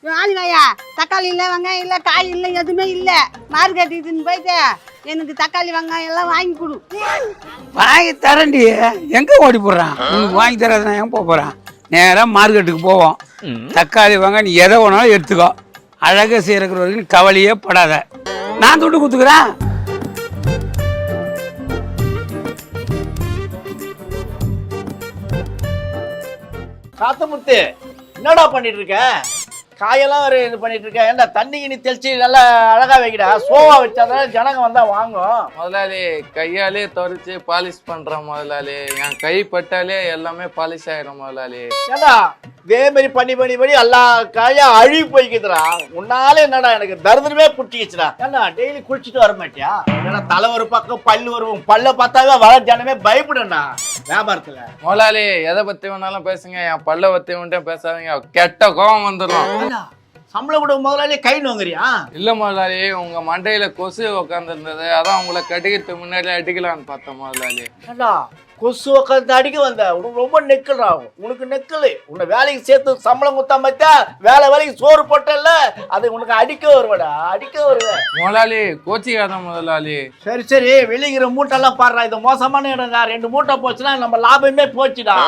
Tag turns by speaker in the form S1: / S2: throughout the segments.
S1: ஆளுங்கய்யா தக்காளி இல்லை வெங்காயம் இல்லை காய் இல்லை எதுவுமே இல்லை மார்க்கெட்டுன்னு போயிட்டு எனக்கு தக்காளி வெங்காயம் எல்லாம் வாங்கி கொடு.
S2: வாங்கி தரேன்டி. எங்கே ஓடி போடுறான்? உனக்கு வாங்கி தராது நான் எங்கே போகிறேன்? நேராக மார்க்கெட்டுக்கு போவோம். தக்காளி வெங்காயம் நீ எதை வேணாலும் எடுத்துக்கோ. அழகாக செய்கிற வரைக்கும் கவலையே படாத. நான் துட்டு கொடுத்துக்கிறேன்.
S3: காத்தமுத்து என்னடா பண்ணிட்டு இருக்க? காயெல்லாம் ஒரு இது பண்ணிட்டு இருக்க. ஏன்டா தண்ணி கிணி தெளிச்சு நல்லா அழகா வைக்கடா. சோவா வச்சாதான் ஜனங்க வந்தா வாங்கும்.
S4: முதலாளி கையாலே துரைச்சு பாலிஷ் பண்றேன் முதலாளி. என் கை பட்டாலே எல்லாமே பாலிஷ் ஆயிரும் முதலாளி.
S3: ஏண்டா இதே மாதிரி பண்ணி எல்லா காயா அழுகி போய்க்குதுடா. உன்னால என்னடா எனக்கு தருதனமே புட்டிச்சுடா. ஏன்னா டெய்லி குளிச்சுட்டு வர மாட்டியா? ஏன்னா தலை ஒரு பக்கம் பல்லு வருவோம். பல்ல பார்த்தாவே வர ஜனமே பயப்படா வியாபாரத்துல.
S4: முதலாளி எதை பத்தி வேணாலும் பேசுங்க, என் பல்ல பத்தி மட்டும் பேசாதீங்க. கெட்ட கோவம் வந்துடும்.
S3: சம்பளம் கூட முதலாளி கை நோங்குறியா?
S4: இல்ல முதலாளி, உங்க மண்டையில கொசு உட்கார்ந்து இருந்தது, அதான் உங்களை கடிக்கிறதுக்கு முன்னாடி அடிக்கலான்னு பார்த்தேன் முதலாளி.
S3: ஏண்டா கொசு உட்காந்து அடிக்க வந்த? உனக்கு ரொம்ப நெக்கல் ஆகும். உனக்கு நெக்கல். உன்னை வேலைக்கு சேர்த்து சம்பளம் கொடுத்தா மச்சா வேலைக்கு சோறு போட்டல அது உனக்கு அடிக்க வருவடா. அடிக்க வருவேன்
S4: முதலாளி. கோச்சிக்காதான் முதலாளி.
S3: சரி வெளிங்கிற மூட்டெல்லாம் பாடுறா. இது மோசமான இடங்க. 2 மூட்டை போச்சுன்னா நம்ம லாபமே போச்சுடா.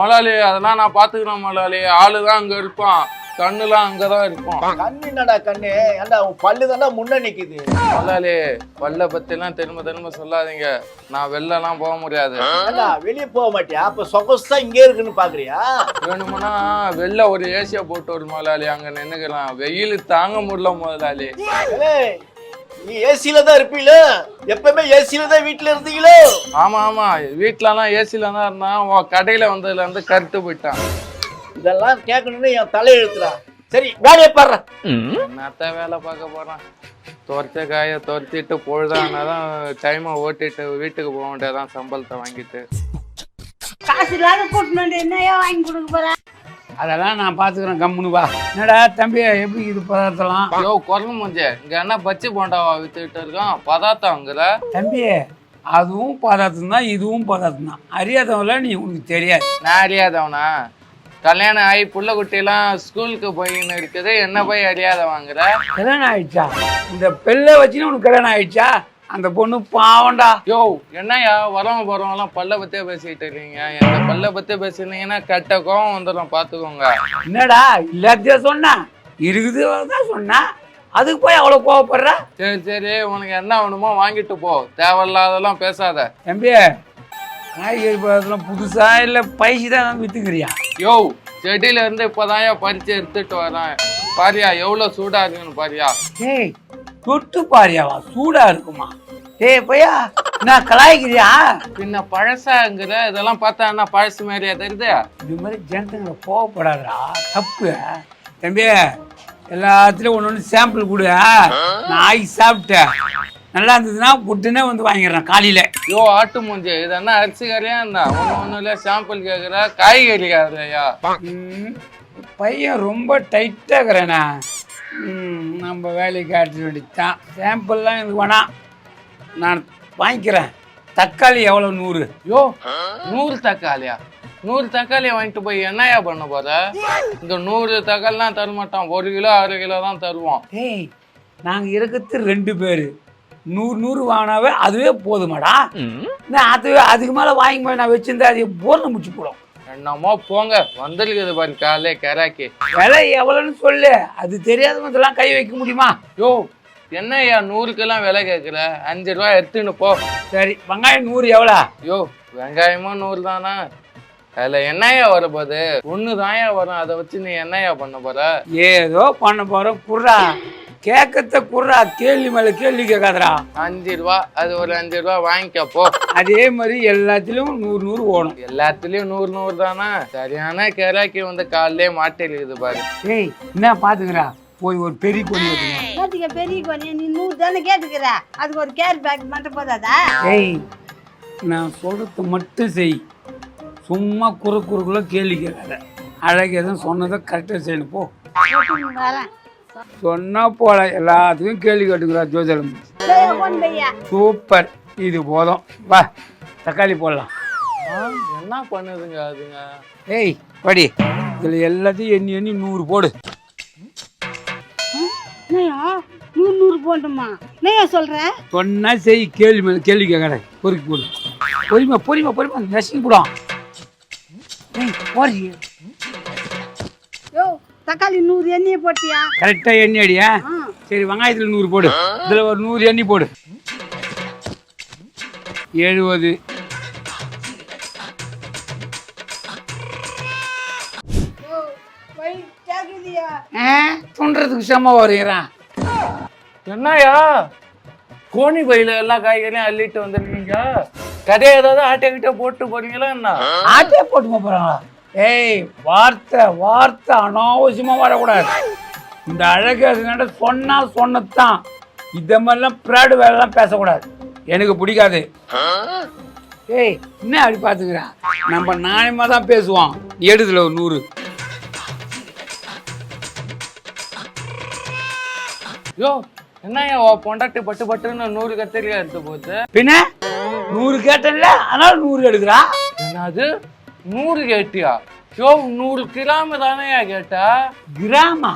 S4: முதலாளி அதெல்லாம் நான் பாத்துக்கிறேன் முதலாளி. ஆளுதான் அங்க இருப்பான், கண்ணுலாம் அங்கதான் இருக்கும்.
S3: கண்ணு என்னடா கண்ணு? ஏண்டா உன் பல்லு தானே முன்ன நிக்குது.
S4: முதலாளி பல்ல பத்தி எல்லாம் திரும்ப சொல்லாதீங்க. நான் வெளிலலாம் போக முடியாது.
S3: வெளியே போக மாட்டியா? அப்ப சொகசா இங்கே இருக்குன்னு பாக்குறியா?
S4: வேணுமுன்னா வெளில ஒரு ஏசியா போட்டு ஒரு முதலாளி, அங்க நின்னுக்கலாம். வெயில் தாங்க முடியல முதலாளி.
S3: நீ ஏசியில தான் இருப்பீல? எப்பவுமே ஏசியில தான் வீட்டுல இருந்தீங்களோ?
S4: ஆமா வீட்டுலலாம் ஏசில தான் இருந்தான். கடையில வந்ததுல இருந்து கருத்து போயிட்டான்.
S3: இதெல்லாம் கேட்கணும்னு என் தலையெழுத்துறா. சரி வேலையை பாடுற.
S4: என்னத்தான் வேலை பார்க்க போறான்? துவைச்ச காய துவைச்சிட்டு பொழுதானாதான் டைமை ஓட்டிட்டு வீட்டுக்கு போக வேண்டியதான் சம்பளத்தை வாங்கிட்டு.
S1: காசு இல்லாத கூட்டணும் என்னையோ வாங்கி கொடுக்க போறேன்.
S2: அதெல்லாம் நான் பார்த்துக்கிறேன். கம்முனு வா. என்னடா தம்பி எப்படி இது பதார்த்தலாம்?
S4: யோ குரங்கு மூஞ்சே, இங்க என்ன பச்சி போண்டாவா வித்துக்கிட்டு இருக்கான்? பதார்த்தங்கிற
S2: தம்பி அதுவும் பதார்த்தம் தான் இதுவும் பதார்த்தம் தான். அறியாதவங்கள நீ உனக்கு தெரியாது.
S4: நான் அறியாதவனா? கல்யாணம் ஆகி புள்ள குட்டிலாம் ஸ்கூலுக்கு போயின்னு இருக்குது, என்ன போய் அறியாத வாங்குற?
S2: கல்யாணம் ஆயிடுச்சா? இந்த பெல்ல வச்சுன்னு உனக்கு கல்யாணம் ஆயிடுச்சா? அந்த பொண்ணு பாவண்டா.
S4: யோ என்னையா வரவங்க போறவங்கலாம் பல்ல பத்தியே பேசிக்கிட்டு இருக்கீங்க. எந்த பல்ல பத்தியே பேசினீங்கன்னா கெட்ட கோவம் வந்துடும் பாத்துக்கோங்க.
S2: என்னடா எல்லாத்தையும் சொன்னா இருக்குது தான் சொன்னா, அதுக்கு போய் அவ்வளவு கோவப்படுற?
S4: சரி உனக்கு என்ன வேணுமோ வாங்கிட்டு போ. தேவையில்லாதெல்லாம் பேசாத.
S2: தம்பி காய்கறி பதார்த்தம் புதுசா இல்ல பைசி தான் வித்துக்கிறியா?
S4: யோ செடியில இருந்து இப்பதான் பறிச்சு எடுத்துட்டு வரேன். பாரியா எவ்வளவு சூடா இருக்குன்னு பாரியா.
S2: ஏய் தொட்டு பாரியாவா? சூடா இருக்குமா? ஏய் பையா நான் கலாய்க்கிறியா?
S4: பின்ன பழசாங்கிற இதெல்லாம் பார்த்தா என்ன பழசு மாதிரியா தெரியுது?
S2: இது மாதிரி ஜனத்துங்களை கோவப்படாதா? தப்பு தம்பி. எல்லாத்துலயும் ஒன்று சாம்பிள் கொடு. நான் சாப்பிட்டேன் நல்லா இருந்ததுன்னா புட்டுனே வந்து வாங்கிடுறேன் காலையில.
S4: யோ ஆட்டு மூஞ்சி, இது என்ன அரிசி கறியா இருந்தா? ஒன்னும் இல்ல சாம்பிள் கேக்குற காய்கறி கேக்குறையா?
S2: பையன் ரொம்ப டைட்டா இருக்கிறேண்ணா. நம்ம வேலைக்கு ஆட்ட வேண்டியதுதான். சாம்பிள்லாம் எனக்கு வேணாம், நான் வாங்கிக்கிறேன். தக்காளி எவ்வளோ? 100.
S4: யோ 100 தக்காளியா? 100 தக்காளியை வாங்கிட்டு போய் என்னையா பண்ண போற? இந்த 100 தக்காளிலாம் தர மாட்டான். 1 கிலோ 1/2 கிலோ தான் தருவோம்.
S2: ஏய் நாங்கள் இருக்கிறது 2 பேர். 100 வாங்கினாவே அதுவே போதுமாடா. அதுவே அதுக்கு மேலே வாங்கி போய் நான் வச்சிருந்தேன் அது போர்னு முடிச்சு போடும்.
S4: என்னமோ போங்க, வந்துருக்குது பாரு காலே கராக்கி.
S2: விலை எவ்வளோன்னு சொல்லு. அது தெரியாதவங்கலாம் கை வைக்க முடியுமா?
S4: யோ என்னய்யா 100க்கெல்லாம் விலை கேட்குற? 5 ரூபா எடுத்துன்னு போ.
S2: சரி வெங்காயம் 100 எவ்வளோ?
S4: யோ வெங்காயமும் 100 தானா? அதில் என்னையா வரப்போகுது? 1 தாயா வரும். அதை வச்சு நீ என்னையா பண்ண போற?
S2: ஏதோ பண்ண போகிறோம். குர்ரா கேட்கத்த குர்ரா, கேள்வி மேலே கேள்வி கேட்காதரா.
S4: 5 ரூபா, அது ஒரு 5 ரூபா வாங்கிக்கப்போ.
S2: அதே மாதிரி எல்லாத்துலேயும் 100 ஓடும்.
S4: எல்லாத்துலேயும் 100 தானா? சரியான கேராக்கி வந்து காலையிலே மாட்டிருக்குது பாரு.
S2: ஏய் என்ன பார்த்துக்கிறா? போய் ஒரு பெரிய கோழி வச்சுக்க.
S1: பெரிய கோழி நீ 100 தானே கேட்டுக்கிற. அதுக்கு ஒரு கேர் பேக் மட்டும் போதாதா?
S2: ஏய் நான் சொல்றது மட்டும் செய். சும்மா குறுக்குள்ள கேள்வி கேட்காத. அழகு எதுவும் சொன்னதை கரெக்டாக செய்யணும். போ சொன்னா போல எல்லாத்துக்கும் கேள்வி கேட்டுக்கிறா ஜோதிடம். சூப்பர், இது போதும். வா தக்காளி போடலாம்.
S4: என்ன பண்ணுதுங்க அதுங்க?
S2: ஏய் படி, இதில் எல்லாத்தையும் எண்ணி 100 போடு.
S1: என்னையா 100 போட்டுமா என்னையா சொல்ற?
S2: சொன்னா செய், கேள்வி மேல கேள்வி கேட்கறேன். பொறுக்கி போடு, பொறிமா நசுக்கி போடும். போறி
S1: யோ தக்காளி 100 எண்ணெயை போட்டியா?
S2: கரெக்டா எண்ணெய் அடியா? சரி, வெங்காயத்துல 100 போடு, இதுல ஒரு 100 எண்ணெய் போடு. 70. துண்டுறதுக்கு செம்ம வருகிறான்.
S4: என்னையா கோணி பையில எல்லா காய்கறியும் அள்ளிட்டு வந்துருக்கீங்க? கதையை ஏதாவது ஆட்டைக்கிட்ட போட்டு போறீங்களா என்ன?
S2: ஆட்டே போட்டு போறாங்களா? ஏய், வார்த்தை அனாவசியமா வரக்கூடாது. இந்த அழகு சொன்னதான். இந்த மாதிரிலாம் பிராடு வேலைலாம் பேசக்கூடாது, எனக்கு பிடிக்காது. ஏய், என்ன அப்படி பாத்துக்கிறான்? நம்ம நியாயமா தான் பேசுவோம். எடுதுல ஒரு 100.
S4: யோ என்னையா பொண்டாட்டி பட்டுன்னு 100 கத்திரிக்காய் எடுத்து போச்சு.
S2: பின்ன 100 கேட்டல, அதனால 100 எடுக்கிறா.
S4: என்னது 100 கேட்டியா? யோ 100 கிராம் தானேயா கேட்டா?
S2: கிராமா?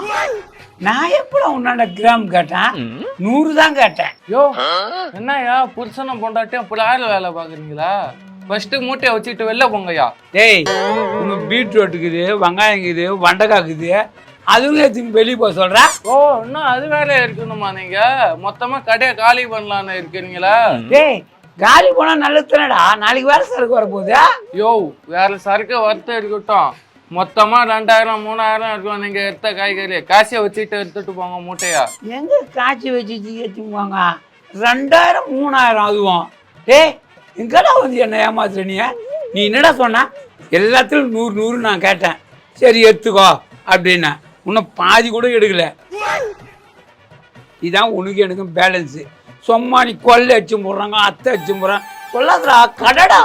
S2: நான் எப்படி உன்னாண்ட கிராம் கேட்டேன்? 100 தான் கேட்டேன்.
S4: யோ என்னையா புருஷனை பொண்டாட்டியும் பிள்ளையாரு வேலை பாக்குறீங்களா? ஃபர்ஸ்ட் மூட்டையை வச்சுட்டு வெளில போங்கய்யா.
S2: டேய், உனக்கு பீட்ரூட்டுக்குது, வெங்காயங்குது, வெண்டைக்காக்குது, அதுவும் எடுத்து வெளியே போக சொல்ற.
S4: ஓ இன்னும் அது வேற இருக்கணுமா? நீங்க மொத்தமா கடையை காலி பண்ணலான்னு இருக்கிறீங்களா?
S2: டேய், காலி போனா நல்லது தானடா, நாளைக்கு வேற சரக்கு வரப்போகுது.
S4: யோ வேற சரக்கு வரத்த இருக்கட்டும், மொத்தமா 2000 3000 இருக்கும். நீங்க எடுத்த காய்கறி காசியை வச்சுட்டு எடுத்துட்டு போங்க மூட்டையா.
S2: எங்க காய்ச்சி வச்சுட்டு ஏற்றுவாங்க? 2000 3000 அதுவும். டேய், எங்கடா வந்து என்ன ஏமாத்துற நீ என்னடா சொன்ன? எல்லாத்திலும் 100 100 நான் கேட்டேன். சரி எடுத்துக்கோ அப்படின்னா இன்னும் பாதி கூட எடுக்கல. இதான் உனக்கு எனக்கும் பேலன்ஸு. சும்மா நீ கொள்ளை அடிச்சு போடுறாங்க, அத்தை அடிச்சு போடுறான் சொல்லாதடா, கடடா.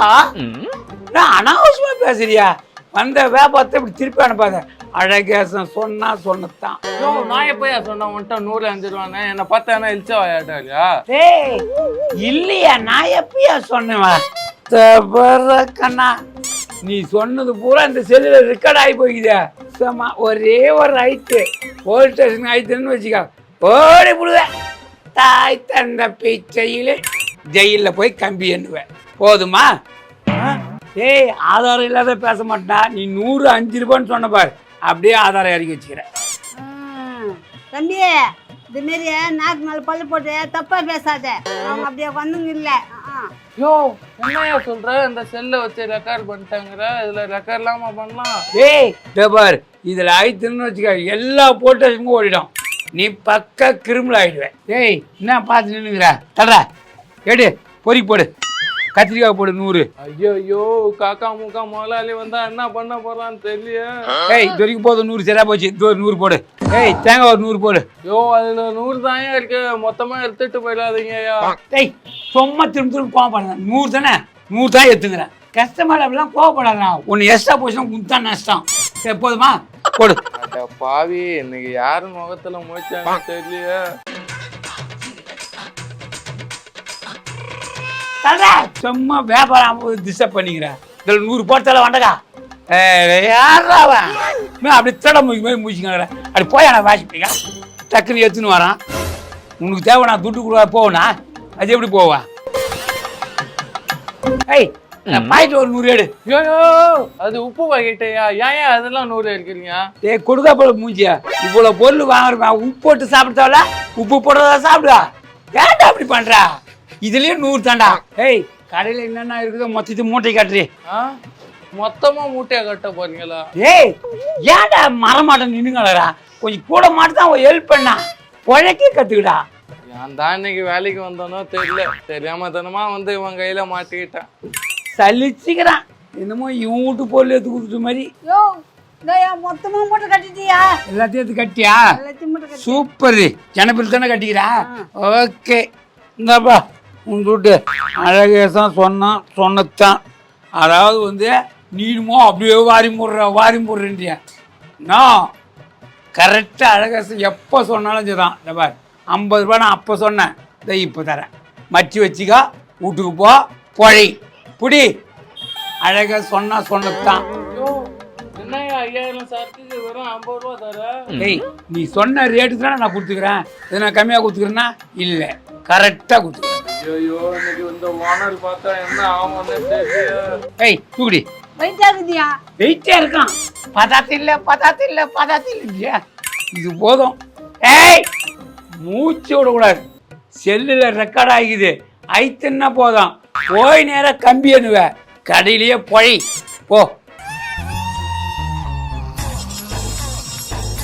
S2: நான் அனாவசியமா பேசுறியா? வந்த வியாபாரத்தை இப்படி திருப்பி அனுப்பாத. அழகேசன் சொன்னதான்.
S4: நான் எப்பயா சொன்ன உன்ட்ட 105 ரூபான்னு? என்ன பார்த்தா என்ன இழிச்சா வாயாட்டா?
S2: டேய், இல்லையா, நான் எப்பயா சொன்னேன்? கண்ணா, நீ சொன்னது பூரா இந்த செல்லுல ரெக்கார்ட் ஆகி போய்க்குதே. சும்மா ஒரே ஒரு ஐட்டு போலீஸ் ஸ்டேஷன் ஆயிடுன்னு வச்சுக்கோ, ஓடி விடுவேன். தாய் தந்த பிச்சையில ஜெயிலில் போய் கம்பி எண்ணுவேன். போதுமா? ஏய், ஆதாரம் இல்லாத பேச மாட்டா. நீ 105 ரூபான்னு சொன்ன பாரு, அப்படியே ஆதாரம் இறக்கி வச்சுக்கிறேன்.
S1: தம்பி, இது மாரி நாக்கு நாலு பல்லு போட்டு தப்பா பேசாத. அவங்க அப்படியே வந்துங்க இல்ல.
S4: யோ என்னையா சொல்ற? இந்த செல்லை வச்சு ரெக்கார்ட் பண்ணிட்டாங்கிற, இதுல ரெக்கார்ட் இல்லாம பண்ணலாம்?
S2: ஏய் பாரு, இதுல ஆயிடுச்சுன்னு வச்சுக்க, எல்லா போட்டோஸுக்கும் ஓடிடும். நீ பக்கா கிரிமினல் ஆயிடுவேன். ஏய், என்ன பார்த்து நின்னுங்கிற? தர்ற எடு, பொறி போடு, கத்திரிக்காய் போடு 100.
S4: ஐயோ காக்கா மூக்கா முதலாளி வந்தா என்ன பண்ண போறான்னு தெரியல.
S2: ஏய், இது வரைக்கும் போதும் 100 சரியா போச்சு. இது ஒரு 100 போடு. ஏய், தேங்காய் ஒரு 100 போடு.
S4: யோ அதுல 100 தானே இருக்கு, மொத்தமா எடுத்துட்டு போயிடாதீங்கய்யா.
S2: ஏய், சும்மா திரும்ப கோவப்படாத. 100 தானே, 100 தான் எடுத்துங்கிறேன். கஸ்டமர் அப்படிலாம் கோவப்படாதா. ஒன்று எக்ஸ்ட்ரா போச்சுன்னா உங்களுக்கு தான் நஷ்டம். சரி, போதுமா? போடு.
S4: பாவி, இன்னைக்கு யாரு முகத்துல முடிச்சாங்க தெரியல.
S2: சும்மா வியாபாரம் டிஸ்டர்ப் பண்ணிக்கிறேன். இதில் 100 போட்டால வண்டக்கா. யாரா அப்படி தட முடிச்சுங்க. அப்படி போய் நான் வாசிப்பீங்க, டக்குன்னு எடுத்துன்னு வரான். உனக்கு தேவை நான் துட்டு கூட போவேண்ணா, அது எப்படி போவேன்? ஏய், பாயிட்டு ஒரு 100 எடு.
S4: யோ அது உப்பு பாக்கெட்டையா? ஏன் அதெல்லாம் 100 எடுக்கிறீங்க?
S2: ஏய், கொடுக்கா போல மூஞ்சியா, இவ்வளோ பொருள் வாங்குறா, உப்பு போட்டு சாப்பிட்டால உப்பு போடுறதா சாப்பிடுவா. ஏன்டா அப்படி பண்றா? இதுலயும் 100 தாண்டா. ஏய், கடையில என்னென்ன இருக்குதோ மொத்தத்தையும் மூட்டை காட்டுறி.
S4: மொத்தமா மூட்டையா கட்ட போறீங்களா?
S2: ஏய், ஏன்டா மரமாட்டம் நின்னுங்களா? கொஞ்சம் கூட மாட்டுதான் ஹெல்ப் பண்ணா, பொழைக்க கத்துக்கிட்டா.
S4: நான் தான் இன்னைக்கு வேலைக்கு வந்தோனோ தெரியல, தெரியாம தானமா வந்து இவன் கையில மாட்டிக்கிட்டேன்.
S2: சலிச்சுக்கிறான், என்னமோ இவன் வீட்டு பொருள் எடுத்து கொடுத்த மாதிரி.
S1: யோ மொத்தமா மூட்டை கட்டிட்டியா?
S2: எல்லாத்தையும் எடுத்து கட்டியா?
S1: எல்லாத்தையும் மூட்டை கட்டி.
S2: சூப்பர், ஜனப்பில் தானே கட்டிக்கிறா? ஓகே, இந்தாப்பா உன் துட்டு. அழகேசன் சொன்னதான். அதாவது வந்து நீனுமோ அப்படியே வாரி முடுறேன்டியா. நான் கரெக்டாக அழகேசன் எப்போ சொன்னாலும் சரிதான். இந்த பார், 50 ரூபா நான் அப்போ சொன்னேன், இதை இப்போ தரேன். மச்சி வச்சுக்கா, வீட்டுக்கு போ, பொழை புடி. அழக சொன்னதான்.
S4: என்னையா 5000 சரக்குக்கு வெறும் 50 ரூபா தர.
S2: ஏய் நீ சொன்ன ரேட்டுக்கு தானே நான் கொடுத்துக்கிறேன். இதை நான் கம்மியாக கொடுத்துக்கிறேன்னா இல்லை, கரெக்டாக கொடுத்துக்கிறேன்.
S4: ஐயோ இன்னைக்கு இந்த ஓனர் பார்த்தா என்ன ஆகும்னு தெரியல.
S2: ஏய் தூக்குடி.
S1: வெயிட்டா இருக்குதியா?
S2: வெயிட்டே இருக்கான். பதாத்து இல்லை இது போதும். ஏய் மூச்சு விடக்கூடாது. செல்லில் ரெக்கார்ட் ஆகிக்குது. ஐத்துன்னா போதும். போய் நேரம் கம்பி அணுவ கடையிலேயே பொழி போ.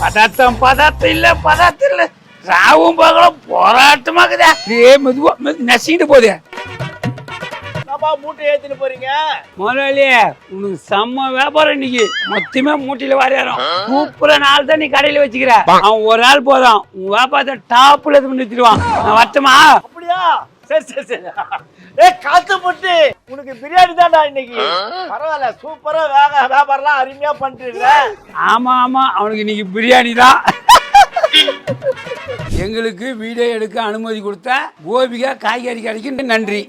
S2: பதார்த்தம் இல்லை ராவும் பகலும் போராட்டமாக்குதா. மெதுவா நசிக்கிட்டு போதே.
S3: மூட்டை ஏத்திட்டு போறீங்க
S2: முதலாளி. உனக்கு செம்ம வியாபாரம் இன்னைக்கு. மொத்தமே மூட்டையில வாரியாரம். சூப்பரா நாள் தான் நீ கடையில வச்சுக்கிற. அவன் ஒரு ஆள் போதும் உன் வியாபாரத்தை டாப்ல எது நிறுத்திடுவான். நான் வரட்டுமா?
S3: அப்படியா? சரி. காத்து போட்டு உனக்கு பிரியாணி தான்டா இன்னைக்கு. பரவாயில்ல, சூப்பரா வியாபாரம்லாம் அருமையா பண்ணிட்டு.
S2: ஆமா அவனுக்கு இன்னைக்கு பிரியாணி தான். எங்களுக்கு வீடியோ எடுக்க அனுமதி கொடுத்த கோபிகா காய்கறி கடைக்கு நன்றி.